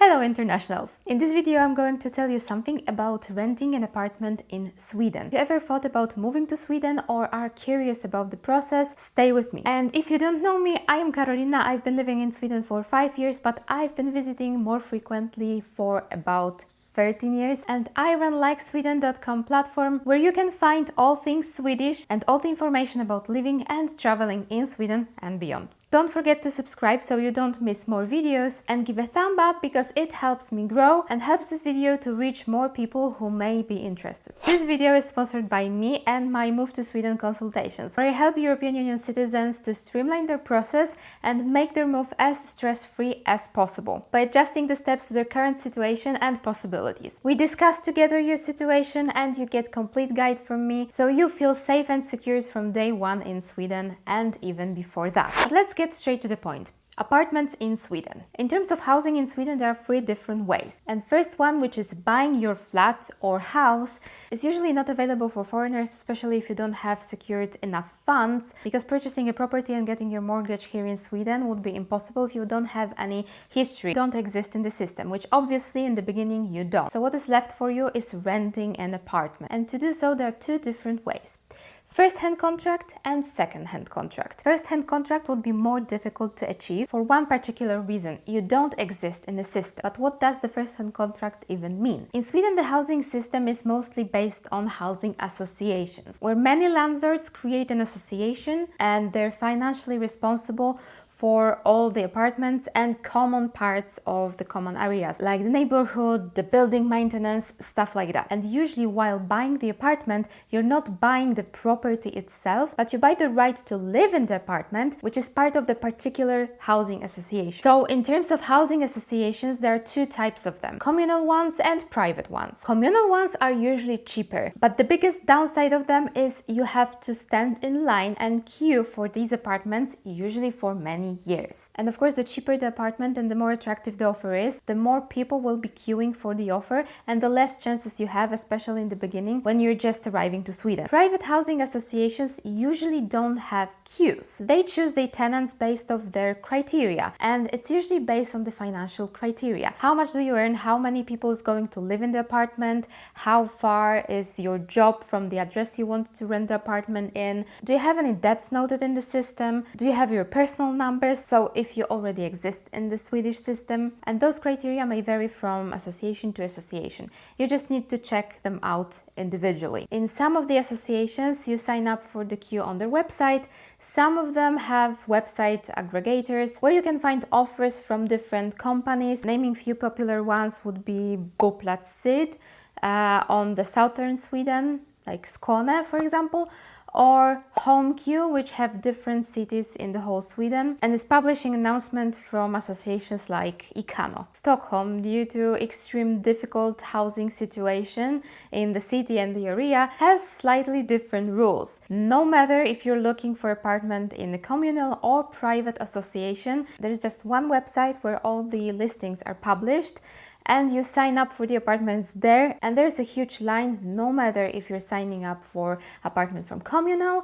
Hello internationals! In this video I'm going to tell you something about renting an apartment in Sweden. If you ever thought about moving to Sweden or are curious about the process, stay with me. And if you don't know me, I am Karolina. I've been living in Sweden for 5 years, but I've been visiting more frequently for about 13 years, and I run likesweden.com platform where you can find all things Swedish and all the information about living and traveling in Sweden and beyond. Don't forget to subscribe so you don't miss more videos, and give a thumb up because it helps me grow and helps this video to reach more people who may be interested. This video is sponsored by me and my Move to Sweden consultations, where I help European Union citizens to streamline their process and make their move as stress-free as possible by adjusting the steps to their current situation and possibilities. We discuss together your situation and you get complete guide from me so you feel safe and secured from day one in Sweden and even before that. But let's get straight to the point. Apartments in Sweden. In terms of housing in Sweden, there are 3 different ways. And first one, which is buying your flat or house, is usually not available for foreigners, especially if you don't have secured enough funds, because purchasing a property and getting your mortgage here in Sweden would be impossible if you don't have any history, don't exist in the system, which obviously in the beginning you don't. So what is left for you is renting an apartment. And to do so, there are 2 different ways. First-hand contract and second-hand contract. First-hand contract would be more difficult to achieve for one particular reason. You don't exist in the system. But what does the first-hand contract even mean? In Sweden, the housing system is mostly based on housing associations, where many landlords create an association and they're financially responsible for all the apartments and common parts of the common areas, like the neighborhood, the building maintenance, stuff like that. And usually while buying the apartment, you're not buying the property itself, but you buy the right to live in the apartment, which is part of the particular housing association. So in terms of housing associations, there are 2 types of them, communal ones and private ones. Communal ones are usually cheaper, but the biggest downside of them is you have to stand in line and queue for these apartments, usually for many years. And of course, the cheaper the apartment and the more attractive the offer is, the more people will be queuing for the offer and the less chances you have, especially in the beginning when you're just arriving to Sweden. Private housing associations usually don't have queues. They choose their tenants based off their criteria, and it's usually based on the financial criteria. How much do you earn? How many people is going to live in the apartment? How far is your job from the address you want to rent the apartment in? Do you have any debts noted in the system? Do you have your personal number? So if you already exist in the Swedish system, and those criteria may vary from association to association. You just need to check them out individually. In some of the associations, you sign up for the queue on their website. Some of them have website aggregators where you can find offers from different companies. Naming few popular ones would be Boplatsyd on the southern Sweden, like Skåne, for example, or HomeQ, which have different cities in the whole Sweden, and is publishing announcement from associations like Ikano. Stockholm, due to extreme difficult housing situation in the city and the area, has slightly different rules. No matter if you're looking for apartment in a communal or private association, there is just one website where all the listings are published, and you sign up for the apartments there, and there's a huge line no matter if you're signing up for apartment from communal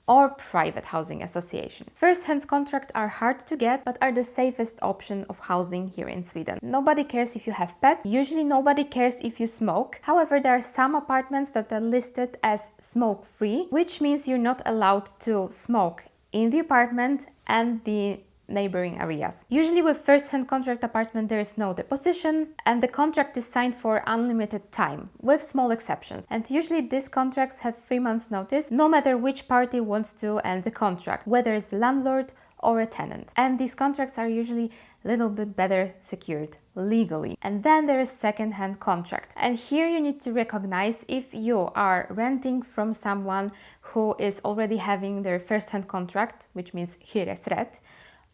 or private housing association. First-hand contracts are hard to get, but are the safest option of housing here in Sweden. Nobody cares if you have pets. Usually nobody cares if you smoke. However, there are some apartments that are listed as smoke-free, which means you're not allowed to smoke in the apartment and the neighboring areas. Usually with first-hand contract apartment there is no deposition and the contract is signed for unlimited time, with small exceptions. And usually these contracts have 3 months notice, no matter which party wants to end the contract, whether it's the landlord or a tenant. And these contracts are usually a little bit better secured legally. And then there is second-hand contract. And here you need to recognize if you are renting from someone who is already having their first-hand contract, which means hyresrätt,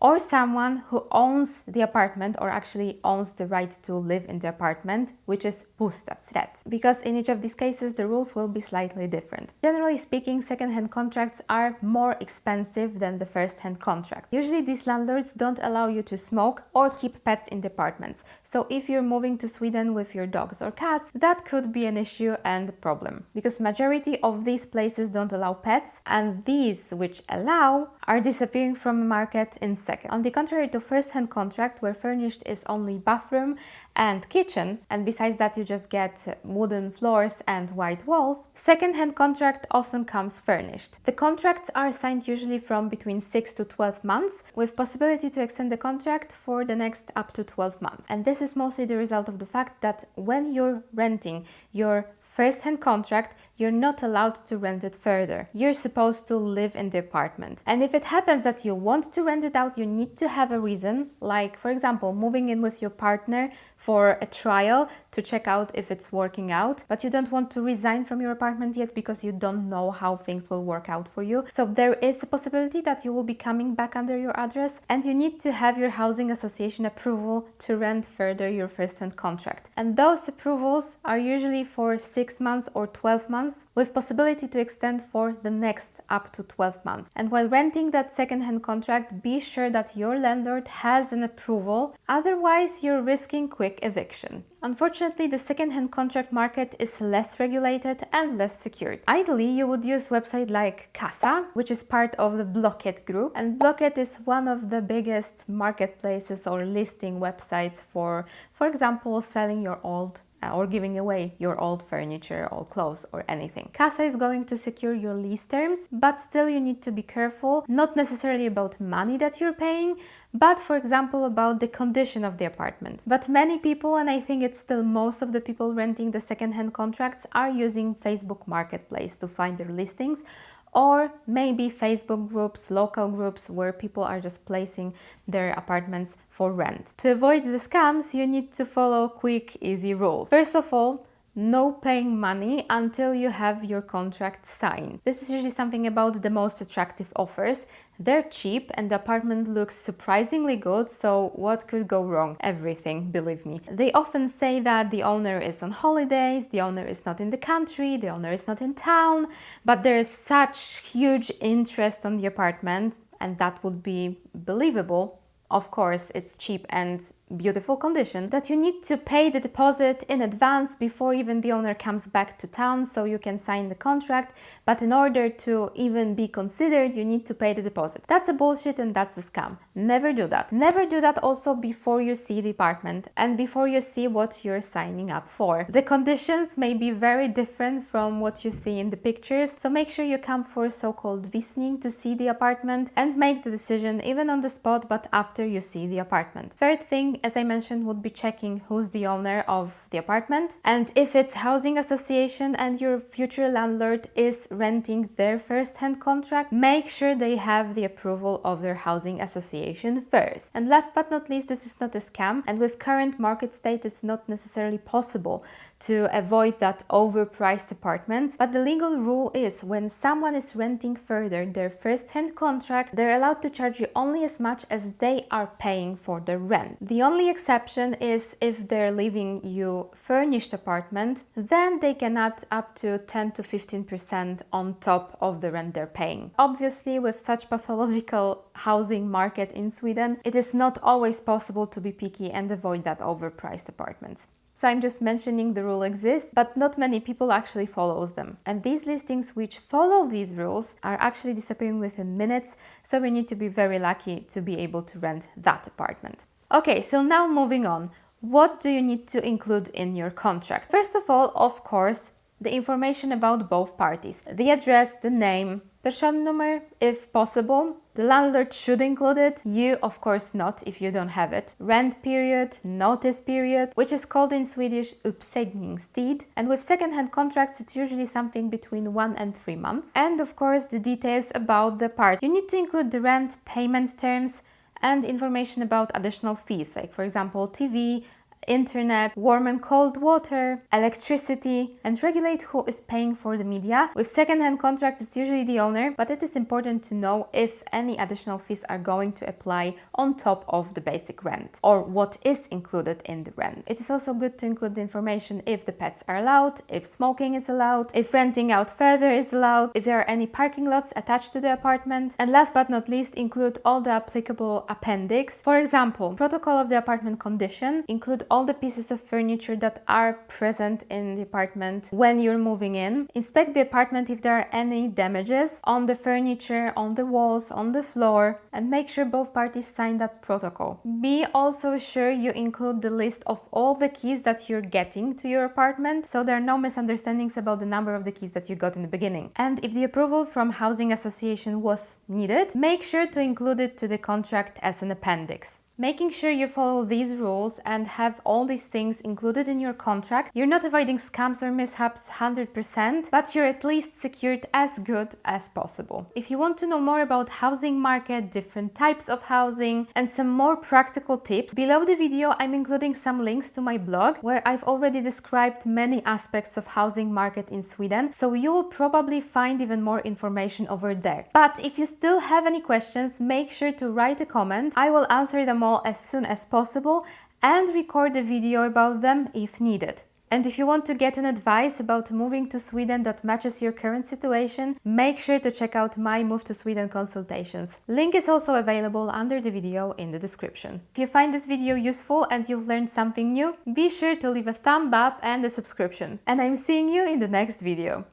or someone who owns the apartment or actually owns the right to live in the apartment, which is bostadsrätt. Because in each of these cases, the rules will be slightly different. Generally speaking, second-hand contracts are more expensive than the first-hand contract. Usually these landlords don't allow you to smoke or keep pets in the apartments. So if you're moving to Sweden with your dogs or cats, that could be an issue and a problem. Because majority of these places don't allow pets, and these which allow are disappearing from the market in seconds. second. On the contrary to first-hand contract, where furnished is only bathroom and kitchen, and besides that you just get wooden floors and white walls, second-hand contract often comes furnished. The contracts are signed usually from between 6 to 12 months, with possibility to extend the contract for the next up to 12 months. And this is mostly the result of the fact that when you're renting your first-hand contract, you're not allowed to rent it further. You're supposed to live in the apartment. And if it happens that you want to rent it out, you need to have a reason, like, for example, moving in with your partner for a trial to check out if it's working out, but you don't want to resign from your apartment yet because you don't know how things will work out for you. So there is a possibility that you will be coming back under your address, and you need to have your housing association approval to rent further your first-hand contract. And those approvals are usually for 6 months or 12 months, with possibility to extend for the next up to 12 months. And while renting that second-hand contract, be sure that your landlord has an approval, otherwise you're risking quick eviction. Unfortunately, the second-hand contract market is less regulated and less secured. Ideally, you would use websites like Casa, which is part of the Blocket group, and Blocket is one of the biggest marketplaces or listing websites for example, selling your old or giving away your old furniture, old clothes, or anything. Casa is going to secure your lease terms, but still you need to be careful, not necessarily about money that you're paying, but for example about the condition of the apartment. But many people, and I think it's still most of the people renting the second-hand contracts, are using Facebook Marketplace to find their listings, or maybe Facebook groups, local groups where people are just placing their apartments for rent. To avoid the scams, you need to follow quick, easy rules. First of all, no paying money until you have your contract signed. This is usually something about the most attractive offers. They're cheap and the apartment looks surprisingly good, so what could go wrong? Everything, believe me. They often say that the owner is on holidays, the owner is not in the country, the owner is not in town, but there is such huge interest on the apartment, and that would be believable. Of course, it's cheap and beautiful condition, that you need to pay the deposit in advance before even the owner comes back to town so you can sign the contract. But in order to even be considered, you need to pay the deposit. That's a bullshit and that's a scam. Never do that. Never do that also before you see the apartment and before you see what you're signing up for. The conditions may be very different from what you see in the pictures, so make sure you come for so-called visning to see the apartment and make the decision even on the spot, but after you see the apartment. Third thing, as I mentioned, would be checking who's the owner of the apartment, and if it's housing association and your future landlord is renting their first-hand contract, make sure they have the approval of their housing association first. And last but not least, this is not a scam, and with current market state it's not necessarily possible to avoid that overpriced apartments, but the legal rule is when someone is renting further their first-hand contract, they're allowed to charge you only as much as they are paying for the rent. The only exception is if they're leaving you furnished apartment, then they can add up to 10 to 15% on top of the rent they're paying. Obviously, with such pathological housing market in Sweden, it is not always possible to be picky and avoid that overpriced apartments. So I'm just mentioning the rule exists, but not many people actually follows them. And these listings which follow these rules are actually disappearing within minutes, so we need to be very lucky to be able to rent that apartment. Okay, so now moving on. What do you need to include in your contract? First of all, of course, the information about both parties. The address, the name, personnummer if possible. The landlord should include it. You, of course, not if you don't have it. Rent period, notice period, which is called in Swedish uppsägningstid. And with second-hand contracts, it's usually something between 1 and 3 months. And of course, the details about the part. You need to include the rent, payment terms, and information about additional fees, like for example, TV, internet, warm and cold water, electricity, and regulate who is paying for the media. With second-hand contract, it's usually the owner, but it is important to know if any additional fees are going to apply on top of the basic rent or what is included in the rent. It is also good to include the information if the pets are allowed, if smoking is allowed, if renting out further is allowed, if there are any parking lots attached to the apartment, and last but not least, include all the applicable appendix. For example, protocol of the apartment condition, include all the pieces of furniture that are present in the apartment when you're moving in. Inspect the apartment if there are any damages on the furniture, on the walls, on the floor, and make sure both parties sign that protocol. Be also sure you include the list of all the keys that you're getting to your apartment, so there are no misunderstandings about the number of the keys that you got in the beginning. And if the approval from housing association was needed, make sure to include it to the contract as an appendix. Making sure you follow these rules and have all these things included in your contract, you're not avoiding scams or mishaps 100%, but you're at least secured as good as possible. If you want to know more about housing market, different types of housing, and some more practical tips, below the video I'm including some links to my blog where I've already described many aspects of housing market in Sweden, so you'll probably find even more information over there. But if you still have any questions, make sure to write a comment. I will answer them all as soon as possible and record a video about them if needed. And if you want to get an advice about moving to Sweden that matches your current situation, make sure to check out my Move to Sweden consultations. Link is also available under the video in the description. If you find this video useful and you've learned something new, be sure to leave a thumb up and a subscription. And I'm seeing you in the next video.